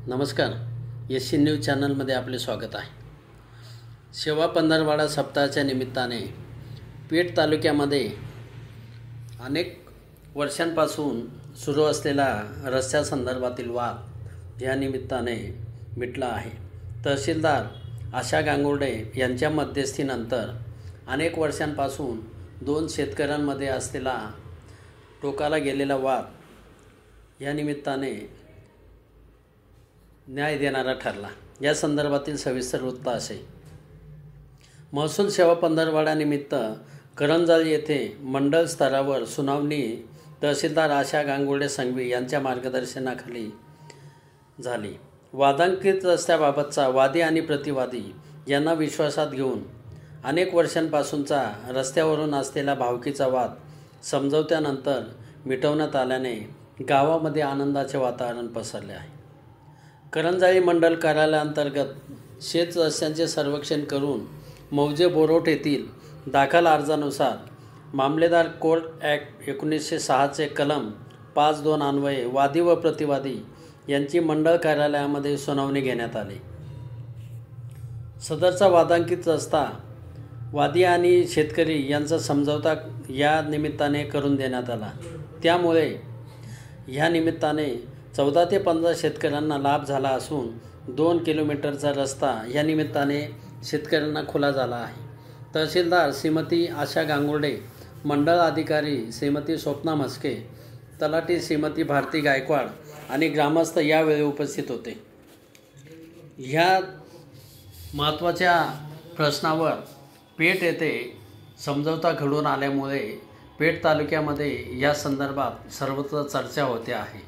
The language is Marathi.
नमस्कार, एस सी न्यूज चॅनलमध्ये आपले स्वागत आहे। सेवा पंधरवडा सप्ताहाच्या निमित्ताने पेठ तालुक्यामध्ये अनेक वर्षांपासून सुरू असलेला रस्त्यासंदर्भातील वाद या निमित्ताने मिटला आहे। तहसीलदार आशा गांगुर्डे यांच्या मध्यस्थीनंतर अनेक वर्षांपासून दोन शेतकऱ्यांमध्ये असलेला टोकाला गेलेला वाद या निमित्ताने न्याय देणारा ठरला। या संदर्भातील सविस्तर वृत्त असे। महसूल सेवा पंधरवड्यानिमित्त करंजाळी येथे मंडळ स्तरावर सुनावणी तहसीलदार आशा गांगुर्डे संघवी यांच्या मार्गदर्शनाखाली झाली। वादांकित रस्त्याबाबतचा वादी आणि प्रतिवादी यांना विश्वासात घेऊन अनेक वर्षांपासूनचा रस्त्यावरून असलेला भावकीचा वाद समजवत्यानंतर मिटवण्यात आल्याने गावामध्ये आनंदाचे वातावरण पसरले आहे। करंजाळी मंडल कार्यालयाअंतर्गत शेत रस्त्यांचे सर्वेक्षण करून मौजे बोरोट येथील दाखल अर्जानुसार मामलेदार कोर्ट ॲक्ट 1906चे कलम 5(2) अन्वये वादी व प्रतिवादी यांची मंडळ कार्यालयामध्ये सुनावणी घेण्यात आली। सदरचा वादांकित रस्ता वादी आणि शेतकरी यांचा समझौता या निमित्ताने करून देण्यात आला। त्यामुळे ह्या निमित्ताने 14 ते 15 शेतकऱ्यांना लाभ झाला असून 2 किलोमीटरचा रस्ता या निमित्ताने शेतकऱ्यांना खुला झाला आहे। तहसीलदार श्रीमती आशा गांगुर्डे, मंडळ अधिकारी श्रीमती स्वप्ना म्हस्के, तलाठी श्रीमती भारती गायकवाड आणि ग्रामस्थ यावेळी उपस्थित होते। ह्या महत्त्वाच्या प्रश्नावर पेठ येथे समझौता घडून आल्यामुळे पेठ तालुक्यामध्ये या संदर्भात सर्वत्र चर्चा होते आहे।